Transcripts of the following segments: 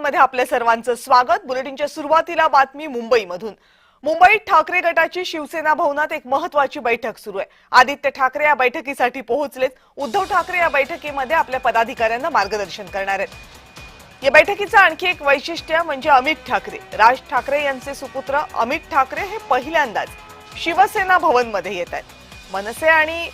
बुलेटिनमध्ये आपल्या सर्वांचं स्वागत। बुलेटिनच्या सुरुवातीला बातमी मुंबईमधून। मुंबईत ठाकरे गटाची शिवसेना भवनात एक महत्त्वाची बैठक सुरू आहे। आदित्य ठाकरे या बैठकीसाठी पोहोचलेत। उद्धव ठाकरे या बैठकीमध्ये आपल्या पदाधिकाऱ्यांना मार्गदर्शन करणार आहेत। या बैठकीचं आणखी एक वैशिष्ट्य म्हणजे अमित ठाकरे, राज ठाकरे यांचे सुपुत्र अमित ठाकरे हे पहिल्यांदाच शिवसेना भवनमध्ये येत आहेत। मनसे आणि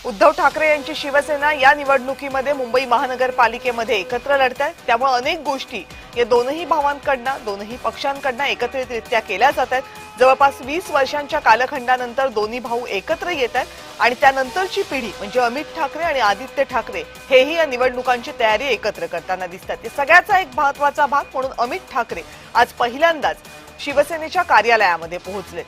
उद्धव ठाकरे यांची शिवसेना या निवडणुकीमध्ये मुंबई महानगरपालिकेमध्ये एकत्र लढतात। त्यामुळे अनेक गोष्टी या दोनही भावांकडून दोनही पक्षांकडून एकत्रितरित्या केल्या जातात। जवळपास 20 वर्षांच्या कालखंडानंतर दोन्ही भाऊ एकत्र येतात आणि त्यानंतरची पिढी म्हणजे अमित ठाकरे आणि आदित्य ठाकरे हेही या निवडणुकांची तयारी एकत्र करताना दिसतात। या सगळ्याचा एक महत्त्वाचा भाग म्हणून अमित ठाकरे आज पहिल्यांदाच शिवसेनेच्या कार्यालयामध्ये पोहोचले।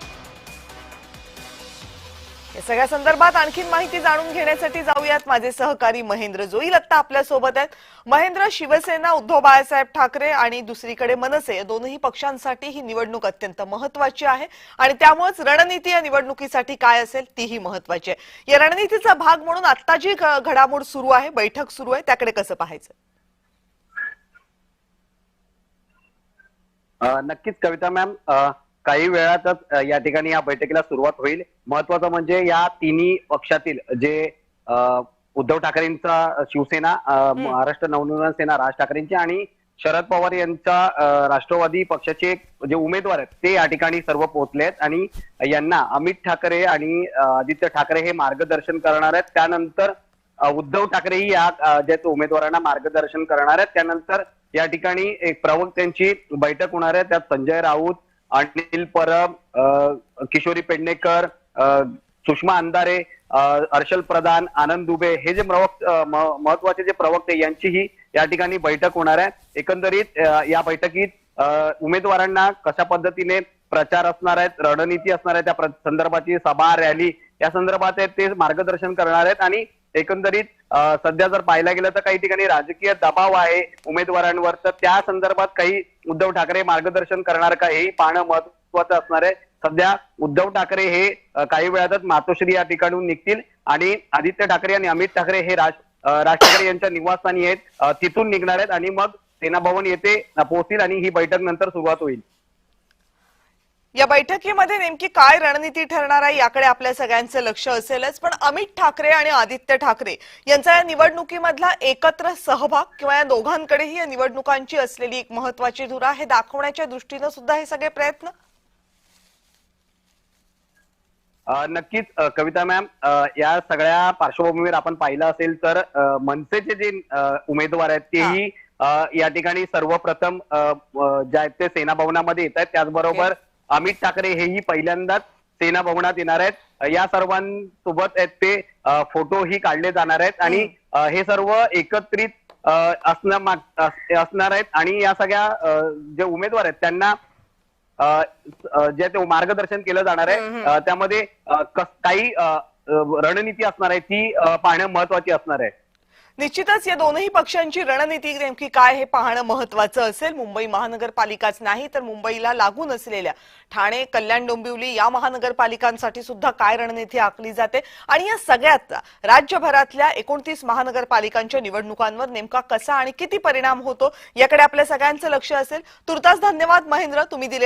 या सगळ्या संदर्भात आणखी माहिती जाणून घेण्यासाठी जाऊयात माझे सहकारी महेंद्र जोईल आता आपल्या सोबत आहेत। महेंद्र, शिवसेना, उद्धव बाळासाहेब ठाकरे आणि दुसरीकडे मनसे या दोनही पक्षांसाठी ही निवडणूक अत्यंत महत्त्वाची आहे आणि त्यामुळेच रणनीती या निवडणुकीसाठी काय असेल तीही महत्त्वाची आहे। या रणनीतीचा भाग म्हणून आता जी घडामोड सुरू आहे, बैठक सुरू आहे, त्याकडे कसं पाहायचं? नक्कीच कविता मॅम, काही वेळातच या ठिकाणी या बैठकीला सुरुवात होईल। महत्वाचं म्हणजे या तिन्ही पक्षातील जे उद्धव ठाकरेंचा शिवसेना, महाराष्ट्र नवनिर्माण सेना राज ठाकरेंची आणि शरद पवार यांचा राष्ट्रवादी पक्षाचे जे उमेदवार आहेत ते या ठिकाणी सर्व पोहोचले आहेत आणि यांना अमित ठाकरे आणि आदित्य ठाकरे हे मार्गदर्शन करणार आहेत। त्यानंतर उद्धव ठाकरेही या ज्या उमेदवारांना मार्गदर्शन करणार आहेत। त्यानंतर या ठिकाणी एक प्रवक्त्यांची बैठक होणार आहे। त्यात संजय राऊत, अनिल परब, किशोरी पेडणेकर, सुषमा अंधारे, हर्षल प्रधान, आनंद दुबे हे जे महत्वाचे जे प्रवक्ते यांचीही या ठिकाणी बैठक होणार आहे। एकंदरीत या बैठकीत उमेदवारांना कशा पद्धतीने प्रचार असणार आहेत, रणनीती असणार आहे, त्या संदर्भाची सभा, रॅली या संदर्भात ते मार्गदर्शन करणार आहेत। आणि एकंदरीत सध्या जर पाहायला गेलं तर काही ठिकाणी राजकीय दबाव आहे उमेदवारांवर, तर त्या संदर्भात काही उद्धव ठाकरे मार्गदर्शन करणार का हेही पाहणं महत्वाचं असणार आहे। सध्या उद्धव ठाकरे हे काही वेळातच मातोश्री या ठिकाणून निघतील आणि आदित्य ठाकरे आणि अमित ठाकरे हे राज ठाकरे यांच्या निवासस्थानी आहेत, तिथून निघणार आहेत आणि मग सेना भवन येथे पोहोचतील आणि ही बैठक नंतर सुरुवात होईल। या बैठकीमध्ये नेमकी काय रणनीती ठरणार आहे याकडे आपल्या सगळ्यांचं लक्ष असेलच, पण अमित ठाकरे आणि आदित्य ठाकरे यांचा या निवडणुकीमधला एकत्र सहभाग किंवा या दोघांकडेही या निवडणुकांची असलेली एक महत्त्वाची धुरा हे दाखवण्याच्या दृष्टीने सुद्धा हे सगळे प्रयत्न नक्कीच कविता मॅम, या सगळ्या पार्श्वभूमीवर आपण पाहिलं असेल तर मनसेचे जे उमेदवार आहेत तेही या ठिकाणी सर्वप्रथम ज्या आहेत ते सेना भवनामध्ये येत आहेत। त्याचबरोबर अमित ठाकरे हेही पहिल्यांदाच सेना भवनात येणार आहेत। या सर्वांसोबत आहेत ते फोटोही काढले जाणार आहेत आणि हे सर्व एकत्रित असणार आहेत आणि या सगळ्या जे उमेदवार आहेत त्यांना जे ते मार्गदर्शन केलं जाणार आहे। त्यामध्ये काही रणनीती असणार आहे ती पाहणं महत्वाची असणार आहे। निश्चितच या दोनही पक्षांची रणनीती नेमकी काय हे पाहणं महत्त्वाचं असेल। मुंबई महानगरपालिकाच नाही तर मुंबईला लागून असलेल्या ठाणे, कल्याण, डोंबिवली या महानगरपालिकांसाठी सुद्धा काय रणनीती आखली जाते आणि या सगळ्याचा राज्यभरातल्या 29 महानगरपालिकांच्या निवडणुकांवर नेमका कसा आणि किती परिणाम होतो याकडे आपल्या सगळ्यांचं लक्ष असेल। तुर्तास धन्यवाद महेंद्र, तुम्ही दिलेल्या